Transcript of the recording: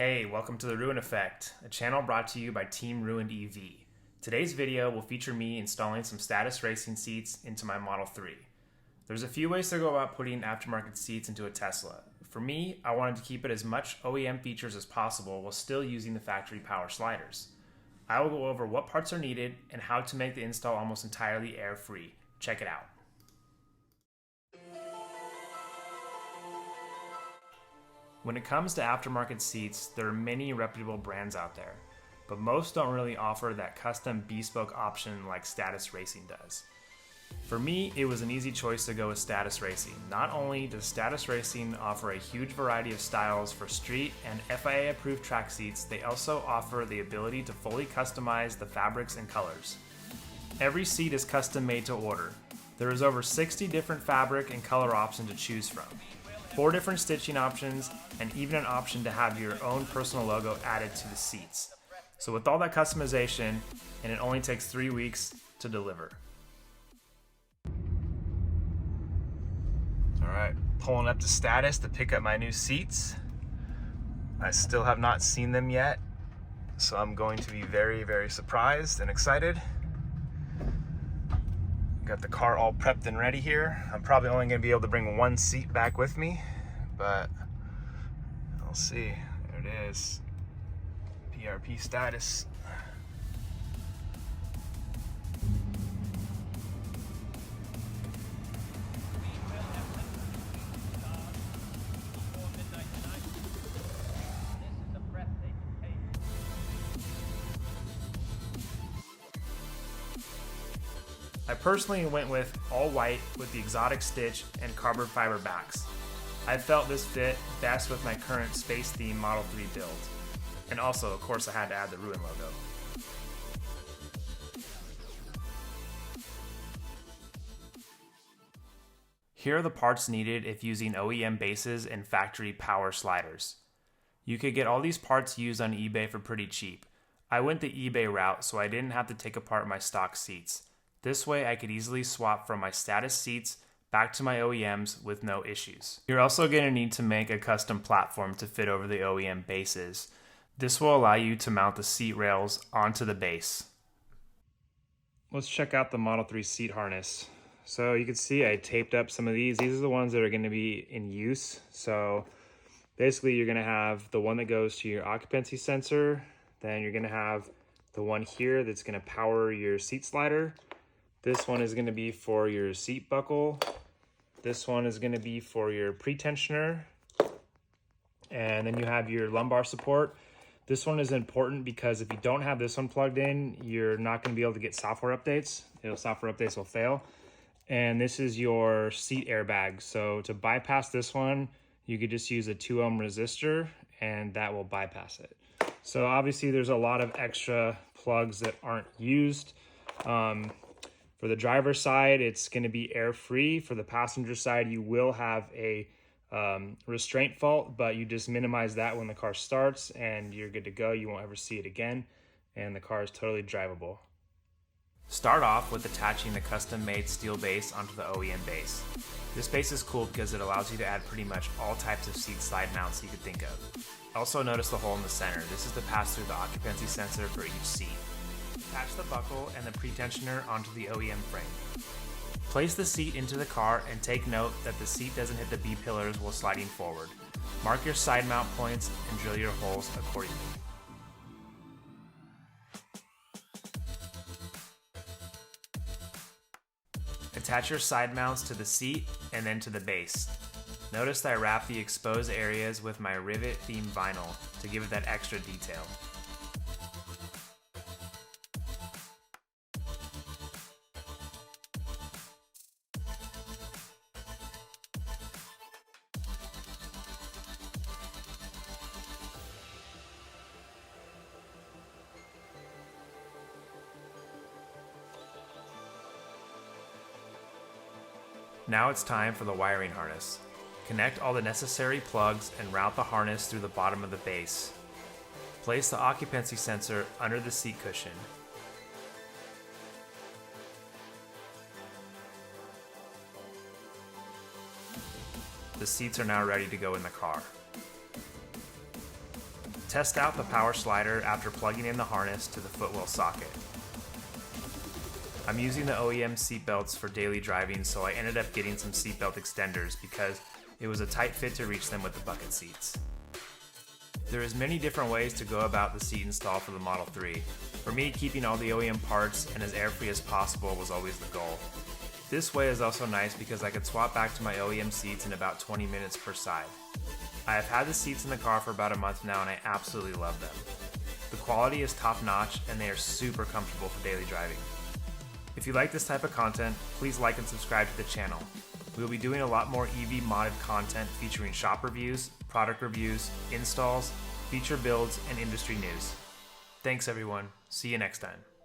Hey, welcome to the Ruin Effect, a channel brought to you by Team Ruined EV. Today's video will feature me installing some status racing seats into my Model 3. There's a few ways to go about putting aftermarket seats into a Tesla. For me, I wanted to keep it as much OEM features as possible while still using the factory power sliders. I will go over what parts are needed and how to make the install almost entirely air-free. Check it out. When it comes to aftermarket seats, there are many reputable brands out there, but most don't really offer that custom bespoke option like Status Racing does. For me, it was an easy choice to go with Status Racing. Not only does Status Racing offer a huge variety of styles for street and FIA-approved track seats, they also offer the ability to fully customize the fabrics and colors. Every seat is custom made to order. There is over 60 different fabric and color options to choose from. 4 different stitching options, and even an option to have your own personal logo added to the seats. So with all that customization, and it only takes 3 weeks to deliver. All right, pulling up to Status to pick up my new seats. I still have not seen them yet, so I'm going to be very, very surprised and excited. Got the car all prepped and ready here. I'm probably only gonna be able to bring one seat back with me, but I'll see. There it is, PRP Status. I personally went with all white with the exotic stitch and carbon fiber backs. I felt this fit best with my current space theme Model 3 build. And also, of course, I had to add the Ruin logo. Here are the parts needed if using OEM bases and factory power sliders. You could get all these parts used on eBay for pretty cheap. I went the eBay route so I didn't have to take apart my stock seats. This way I could easily swap from my Status seats back to my OEMs with no issues. You're also going to need to make a custom platform to fit over the OEM bases. This will allow you to mount the seat rails onto the base. Let's check out the Model 3 seat harness. So you can see I taped up some of these. These are the ones that are going to be in use. So basically you're going to have the one that goes to your occupancy sensor. Then you're going to have the one here that's going to power your seat slider. This one is going to be for your seat buckle. This one is going to be for your pre-tensioner. And then you have your lumbar support. This one is important because if you don't have this one plugged in, you're not going to be able to get software updates. Software updates will fail. And this is your seat airbag. So to bypass this one, you could just use a 2 ohm resistor and that will bypass it. So obviously there's a lot of extra plugs that aren't used. For the driver's side, it's going to be air-free. For the passenger side, you will have a restraint fault, but you just minimize that when the car starts and you're good to go. You won't ever see it again, and the car is totally drivable. Start off with attaching the custom-made steel base onto the OEM base. This base is cool because it allows you to add pretty much all types of seat slide mounts you could think of. Also notice the hole in the center. This is to pass through the occupancy sensor for each seat. Attach the buckle and the pre-tensioner onto the OEM frame. Place the seat into the car and take note that the seat doesn't hit the B-pillars while sliding forward. Mark your side mount points and drill your holes accordingly. Attach your side mounts to the seat and then to the base. Notice that I wrap the exposed areas with my rivet theme vinyl to give it that extra detail. Now it's time for the wiring harness. Connect all the necessary plugs and route the harness through the bottom of the base. Place the occupancy sensor under the seat cushion. The seats are now ready to go in the car. Test out the power slider after plugging in the harness to the footwell socket. I'm using the OEM seatbelts for daily driving, so I ended up getting some seatbelt extenders because it was a tight fit to reach them with the bucket seats. There is many different ways to go about the seat install for the Model 3. For me, keeping all the OEM parts and as air-free as possible was always the goal. This way is also nice because I could swap back to my OEM seats in about 20 minutes per side. I have had the seats in the car for about a month now and I absolutely love them. The quality is top notch and they are super comfortable for daily driving. If you like this type of content, please like and subscribe to the channel. We will be doing a lot more EV modded content featuring shop reviews, product reviews, installs, feature builds, and industry news. Thanks everyone. See you next time.